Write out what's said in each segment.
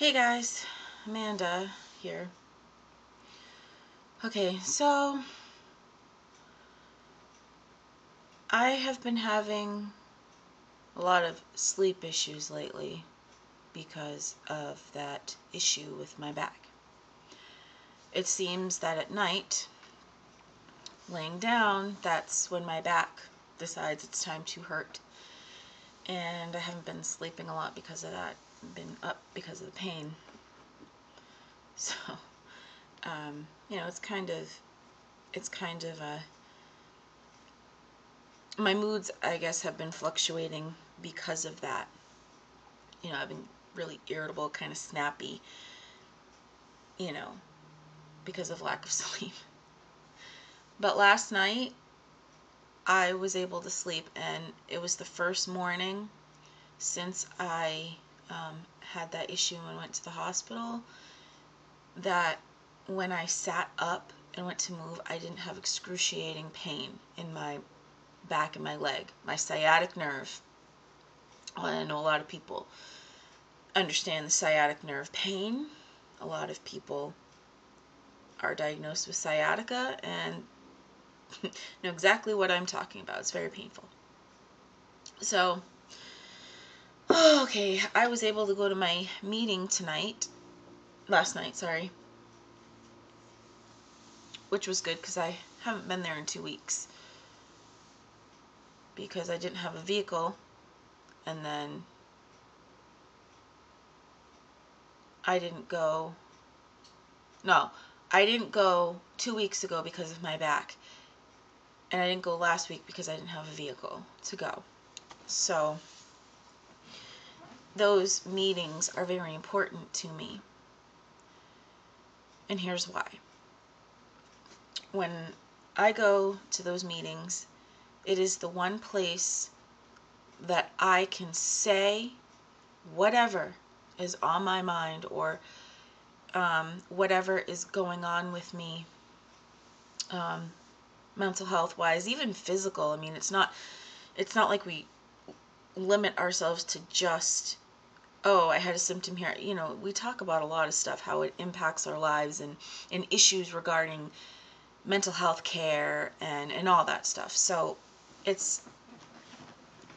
Hey guys, Amanda here. Okay, so I have been having a lot of sleep issues lately because of that issue with my back. It seems that at night, laying down, that's when my back decides it's time to hurt. And I haven't been sleeping a lot because of that. I've been up because of the pain. So, it's kind of a my moods, I guess, have been fluctuating because of that. I've been really irritable, kind of snappy, you know, because of lack of sleep. But last night, I was able to sleep, and it was the first morning since I had that issue and went to the hospital that when I sat up and went to move, I didn't have excruciating pain in my back and my leg, my sciatic nerve. Well, I know a lot of people understand the sciatic nerve pain. A lot of people are diagnosed with sciatica and know exactly what I'm talking about. It's very painful. So, okay, I was able to go to my meeting last night, sorry, which was good because I haven't been there in 2 weeks because I didn't have a vehicle, and then I didn't go 2 weeks ago because of my back, and I didn't go last week because I didn't have a vehicle to go. So those meetings are very important to me, and here's why. When I go to those meetings, it is the one place that I can say whatever is on my mind, or whatever is going on with me, mental health wise, even physical. I mean, it's not like we limit ourselves to just, oh, I had a symptom here. We talk about a lot of stuff, how it impacts our lives, and issues regarding mental health care and all that stuff. So it's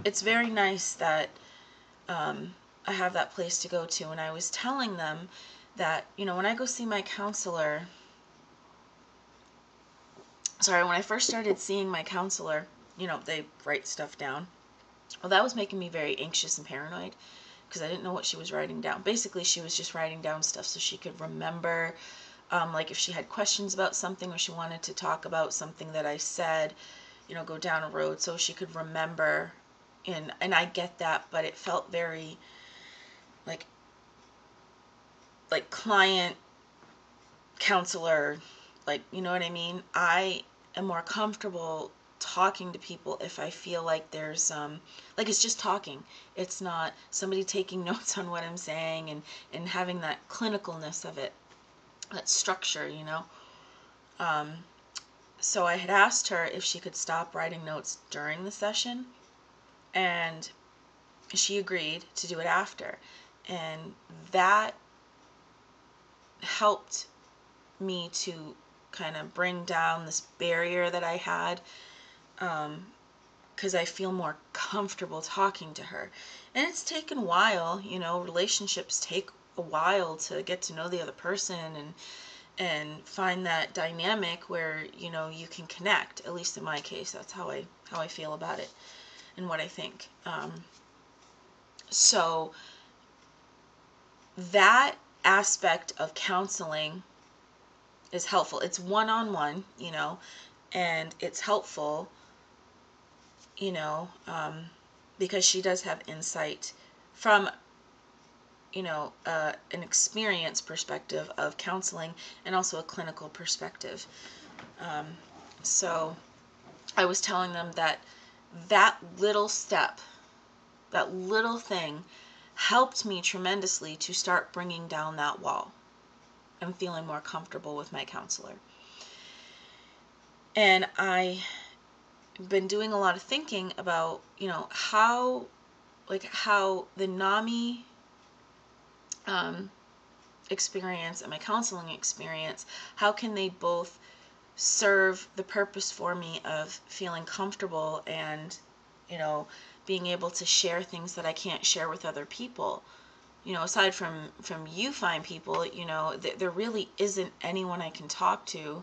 very nice that I have that place to go to. And I was telling them that, when I go see my counselor, when I first started seeing my counselor, they write stuff down. Well, that was making me very anxious and paranoid because I didn't know what she was writing down. Basically, she was just writing down stuff so she could remember, like if she had questions about something or she wanted to talk about something that I said, go down a road, so she could remember. And I get that, but it felt very like client counselor, you know what I mean? I am more comfortable talking to people if I feel like there's it's just talking. It's not somebody taking notes on what I'm saying and having that clinicalness of it, that structure. So I had asked her if she could stop writing notes during the session, and she agreed to do it after. And that helped me to kind of bring down this barrier that I had, because I feel more comfortable talking to her. And it's taken a while. Relationships take a while to get to know the other person and find that dynamic where you can connect. At least in my case, that's how I feel about it and what I think. So that aspect of counseling is helpful. It's one-on-one, and it's helpful, because she does have insight from, an experience perspective of counseling and also a clinical perspective. So I was telling them that little step, that little thing helped me tremendously to start bringing down that wall and feeling more comfortable with my counselor. And I've been doing a lot of thinking about, how the NAMI experience and my counseling experience, how can they both serve the purpose for me of feeling comfortable and, you know, being able to share things that I can't share with other people? You know, aside from you fine people, you know, there really isn't anyone I can talk to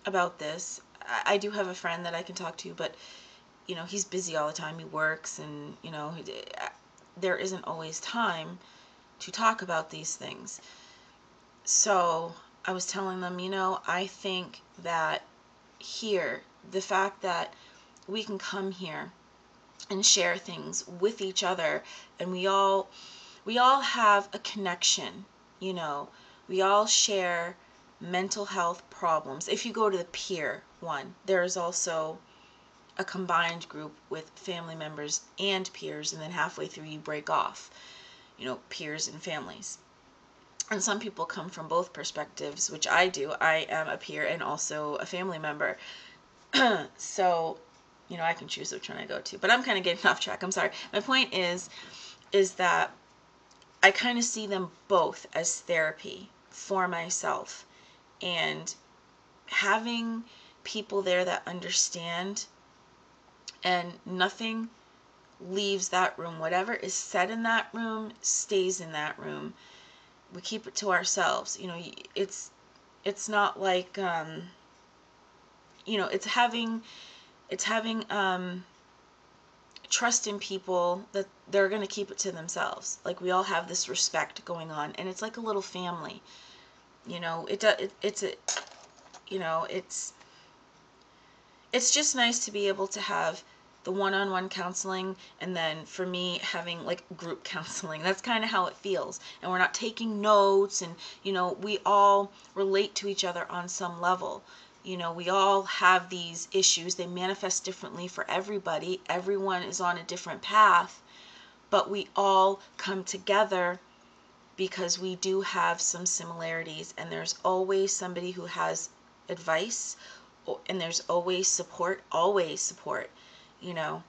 about this. I do have a friend that I can talk to, but, you know, he's busy all the time. He works, and, you know, there isn't always time to talk about these things. So I was telling them, you know, I think that here, the fact that we can come here and share things with each other, and we all have a connection, you know, we all share mental health problems. If you go to the peer one, there is also a combined group with family members and peers, and then halfway through you break off, you know, peers and families. And some people come from both perspectives, which I do. I am a peer and also a family member. So, you know, I can choose which one I go to. But I'm kind of getting off track. I'm sorry. My point is that I kind of see them both as therapy for myself. And having people there that understand, and nothing leaves that room. Whatever is said in that room stays in that room. We keep it to ourselves. You know, it's not like, you know, it's having trust in people that they're going to keep it to themselves. Like, we all have this respect going on, and it's like a little family. You know, you know, it's just nice to be able to have the one-on-one counseling, and then for me having like group counseling. That's kind of how it feels. And we're not taking notes, and, you know, we all relate to each other on some level. You know, we all have these issues. They manifest differently for everybody. Everyone is on a different path, but we all come together because we do have some similarities, and there's always somebody who has advice, and there's always support, you know.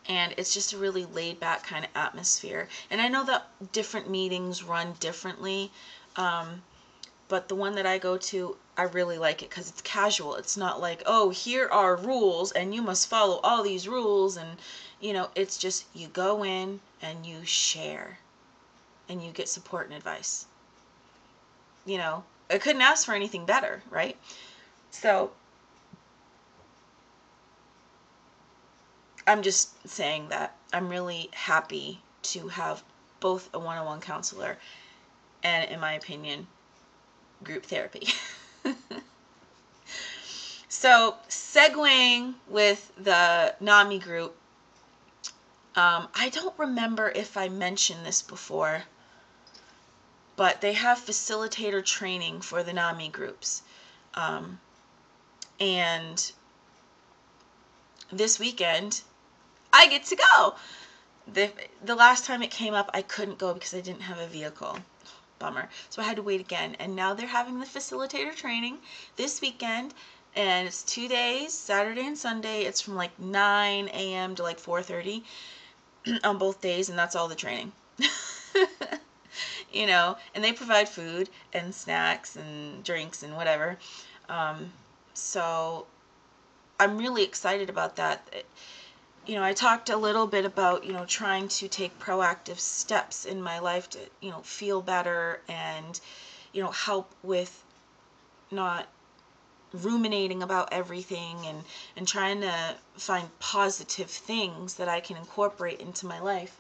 And it's just a really laid back kind of atmosphere. And I know that different meetings run differently, but the one that I go to, I really like it because it's casual. It's not like, oh, here are rules and you must follow all these rules. And, you know, it's just you go in and you share and you get support and advice. You know, I couldn't ask for anything better, right? So I'm just saying that I'm really happy to have both a one-on-one counselor and, in my opinion, group therapy. So, segueing with the NAMI group, I don't remember if I mentioned this before, but they have facilitator training for the NAMI groups. And this weekend, I get to go. The last time it came up, I couldn't go because I didn't have a vehicle. Bummer. So I had to wait again. And now they're having the facilitator training this weekend. And it's 2 days, Saturday and Sunday. It's from like 9 a.m. to like 4:30 on both days. And that's all the training. You know, and they provide food and snacks and drinks and whatever. So I'm really excited about that. You know, I talked a little bit about, you know, trying to take proactive steps in my life to, you know, feel better and, you know, help with not ruminating about everything, and trying to find positive things that I can incorporate into my life.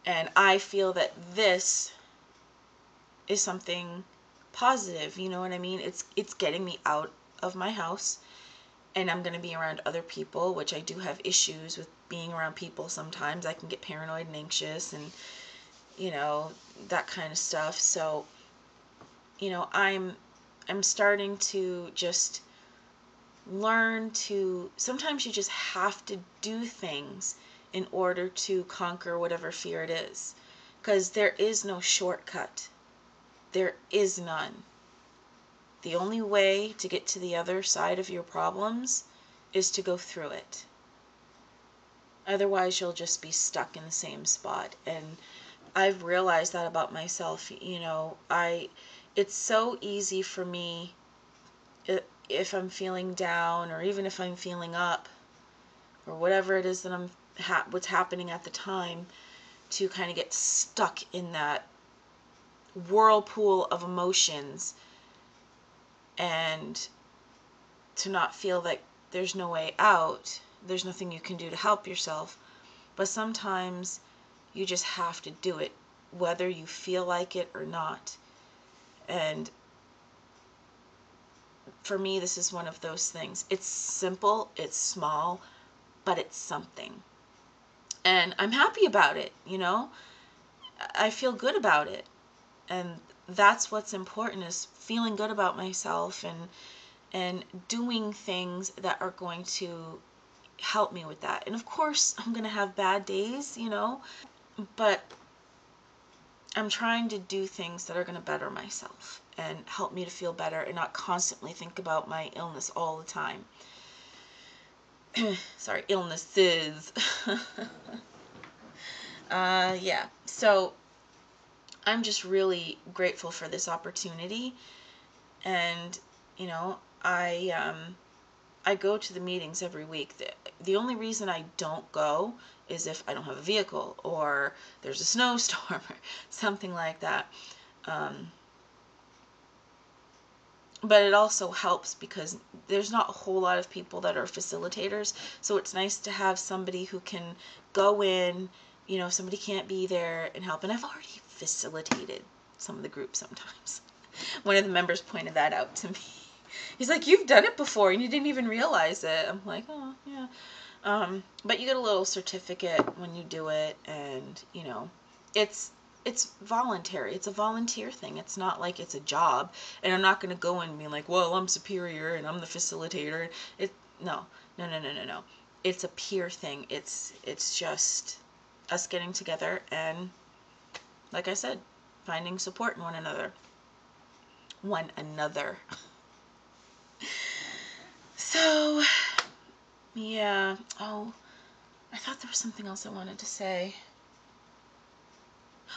And I feel that this is something positive, you know what I mean? It's getting me out of my house, and I'm going to be around other people, which I do have issues with being around people sometimes. I can get paranoid and anxious and, you know, that kind of stuff. So, you know, I'm starting to just learn to, sometimes you just have to do things in order to conquer whatever fear it is, because there is no shortcut. There is none. The only way to get to the other side of your problems is to go through it. Otherwise, you'll just be stuck in the same spot. And I've realized that about myself. You know, it's so easy for me, if I'm feeling down, or even if I'm feeling up, or whatever it is that what's happening at the time, to kind of get stuck in that whirlpool of emotions, and to not feel like there's no way out. There's nothing you can do to help yourself. But sometimes you just have to do it, whether you feel like it or not. And for me, this is one of those things. It's simple, it's small, but it's something. And I'm happy about it, you know? I feel good about it. And that's what's important, is feeling good about myself, and doing things that are going to help me with that. And of course, I'm going to have bad days, you know, but I'm trying to do things that are going to better myself and help me to feel better, and not constantly think about my illness all the time. Sorry, illnesses. Yeah. So I'm just really grateful for this opportunity. And, you know, I go to the meetings every week. The only reason I don't go is if I don't have a vehicle, or there's a snowstorm or something like that. But it also helps because there's not a whole lot of people that are facilitators. So it's nice to have somebody who can go in, you know, if somebody can't be there, and help. And I've already facilitated some of the groups sometimes. One of the members pointed that out to me. He's like, "You've done it before and you didn't even realize it." I'm like, "Oh, yeah." But you get a little certificate when you do it, and, you know, it's voluntary. It's a volunteer thing. It's not like it's a job, and I'm not going to go in and be like, "Well, I'm superior and I'm the facilitator." No, no, no, no, no, no. It's a peer thing. It's just us getting together and, like I said, finding support in one another. One another. So, yeah. Oh, I thought there was something else I wanted to say.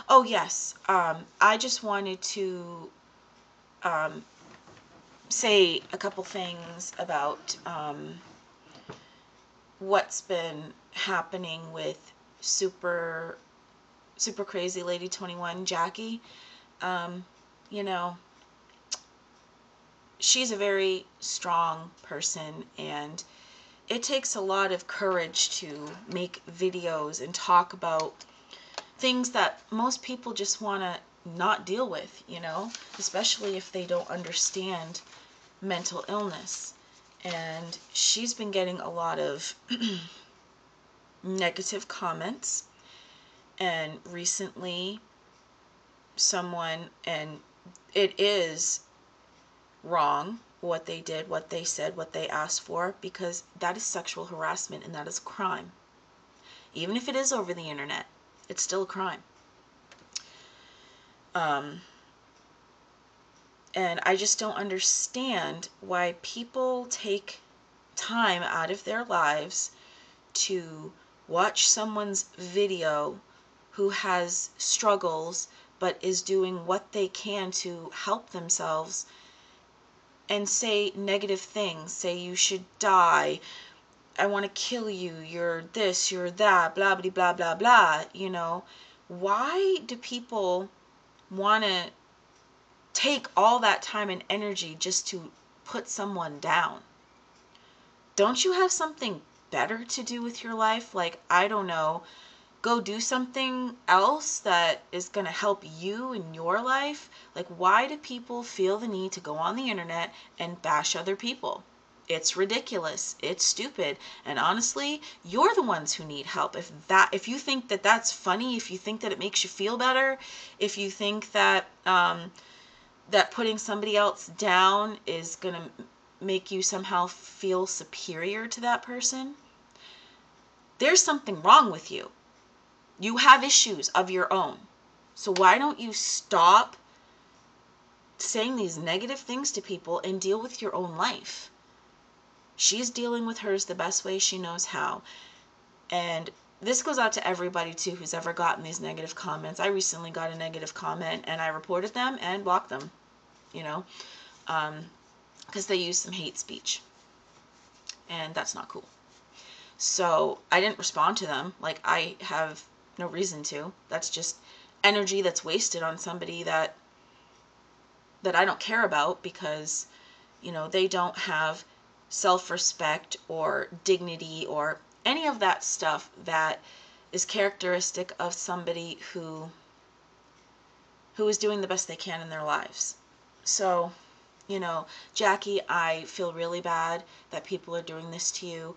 Oh, yes. I just wanted to say a couple things about what's been happening with SuperCrazylady21, Jacki. You know, she's a very strong person, and it takes a lot of courage to make videos and talk about things that most people just want to not deal with, you know, especially if they don't understand mental illness. And she's been getting a lot of negative comments. And recently, and it is wrong what they did, what they said, what they asked for, because that is sexual harassment, and that is a crime. Even if it is over the internet, it's still a crime. And I just don't understand why people take time out of their lives to watch someone's video who has struggles but is doing what they can to help themselves, and say negative things. Say you should die, I want to kill you, you're this, you're that, blah, blah, blah, blah, blah, you know. Why do people want to take all that time and energy just to put someone down? Don't you have something better to do with your life? Like, I don't know, go do something else that is going to help you in your life. Like, why do people feel the need to go on the internet and bash other people? It's ridiculous. It's stupid. And honestly, you're the ones who need help. If you think that that's funny, if you think that it makes you feel better, if you think that that putting somebody else down is going to make you somehow feel superior to that person, there's something wrong with you. You have issues of your own. So why don't you stop saying these negative things to people and deal with your own life? She's dealing with hers the best way she knows how. And this goes out to everybody too who's ever gotten these negative comments. I recently got a negative comment and I reported them and blocked them, you know, because they used some hate speech, and that's not cool. So I didn't respond to them. Like, I have no reason to. That's just energy that's wasted on somebody that I don't care about, because, you know, they don't have self-respect or dignity or any of that stuff that is characteristic of somebody who is doing the best they can in their lives. So, you know, Jackie, I feel really bad that people are doing this to you.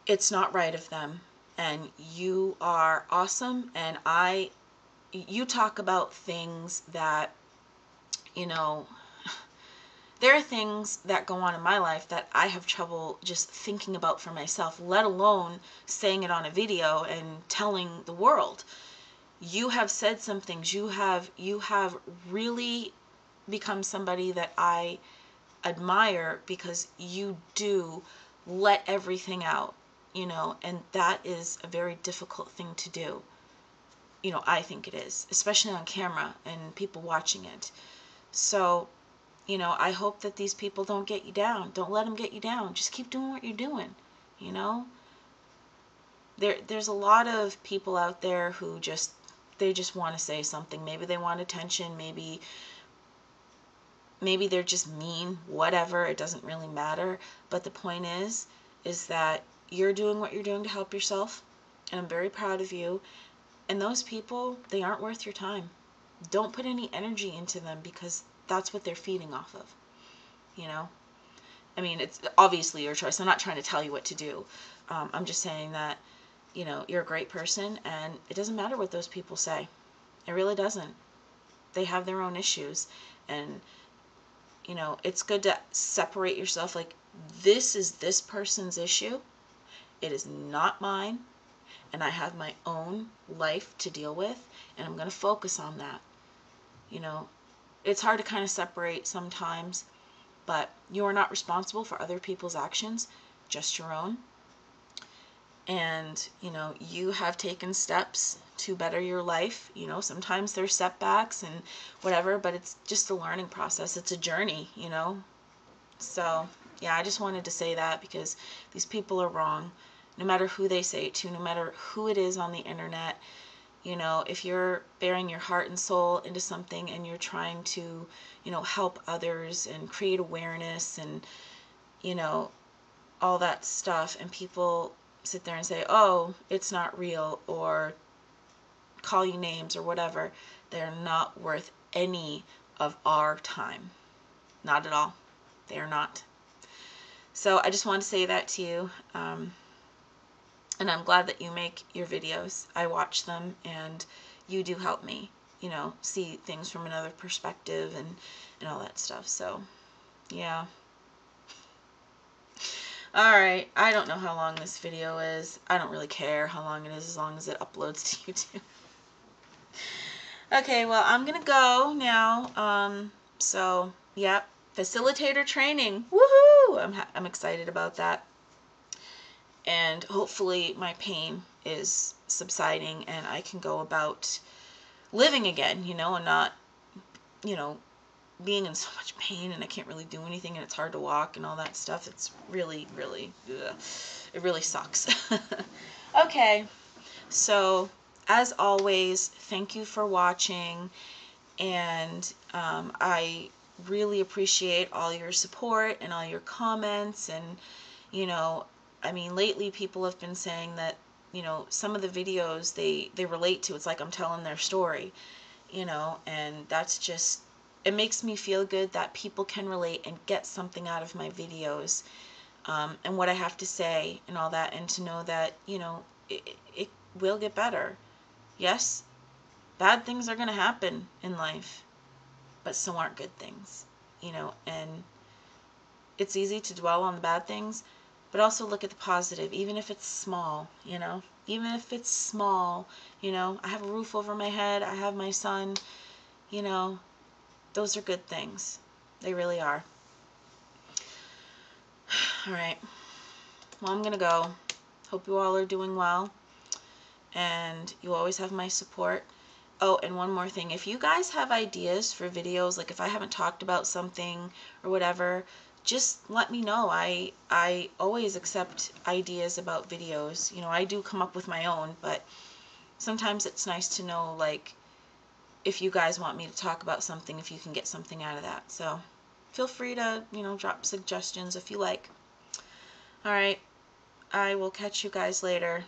It's not right of them, and you are awesome, and you talk about things that, you know, there are things that go on in my life that I have trouble just thinking about for myself, let alone saying it on a video and telling the world. You have said some things. You have really become somebody that I admire, because you do let everything out, you know, and that is a very difficult thing to do. You know, I think it is, especially on camera and people watching it. So, you know, I hope that these people don't get you down. Don't let them get you down. Just keep doing what you're doing, you know? There's a lot of people out there who they just want to say something. Maybe they want attention. Maybe they're just mean. Whatever. It doesn't really matter. But the point is that you're doing what you're doing to help yourself, and I'm very proud of you. And those people, they aren't worth your time. Don't put any energy into them, because that's what they're feeding off of, you know? I mean, it's obviously your choice. I'm not trying to tell you what to do. I'm just saying that, you know, you're a great person, and it doesn't matter what those people say. It really doesn't. They have their own issues, and, you know, it's good to separate yourself. Like, this is this person's issue. It is not mine, and I have my own life to deal with, and I'm going to focus on that. You know, it's hard to kind of separate sometimes, but you are not responsible for other people's actions, just your own. And, you know, you have taken steps to better your life. You know, sometimes there's setbacks and whatever, but it's just a learning process. It's a journey, you know. So, yeah, I just wanted to say that, because these people are wrong. No matter who they say it to, no matter who it is on the internet, you know, if you're bearing your heart and soul into something and you're trying to, you know, help others and create awareness and, you know, all that stuff, and people sit there and say, oh, it's not real, or call you names or whatever, they're not worth any of our time. Not at all. They are not. So I just wanted to say that to you. And I'm glad that you make your videos. I watch them, and you do help me, you know, see things from another perspective and all that stuff. So, yeah. Alright, I don't know how long this video is. I don't really care how long it is, as long as it uploads to YouTube. Okay, well, I'm gonna go now. So, yep, facilitator training. Woohoo! I'm excited about that. And hopefully my pain is subsiding and I can go about living again, you know, and not, you know, being in so much pain and I can't really do anything and it's hard to walk and all that stuff. It's really, really, ugh. It really sucks. Okay, so as always, thank you for watching, and I really appreciate all your support and all your comments. And, you know, I mean, lately people have been saying that, you know, some of the videos they relate to. It's like I'm telling their story, you know, and that's just, it makes me feel good that people can relate and get something out of my videos, and what I have to say and all that, and to know that, you know, it will get better. Yes, bad things are going to happen in life, but so aren't good things, you know, and it's easy to dwell on the bad things, but also look at the positive, even if it's small, you know, even if it's small, you know, I have a roof over my head, I have my son, you know, those are good things. They really are. All right. Well, I'm going to go. Hope you all are doing well, and you always have my support. Oh, and one more thing. If you guys have ideas for videos, like if I haven't talked about something or whatever, just let me know. I always accept ideas about videos. You know, I do come up with my own, but sometimes it's nice to know, like, if you guys want me to talk about something, if you can get something out of that. So feel free to, you know, drop suggestions if you like. All right. I will catch you guys later.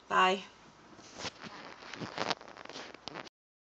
Bye.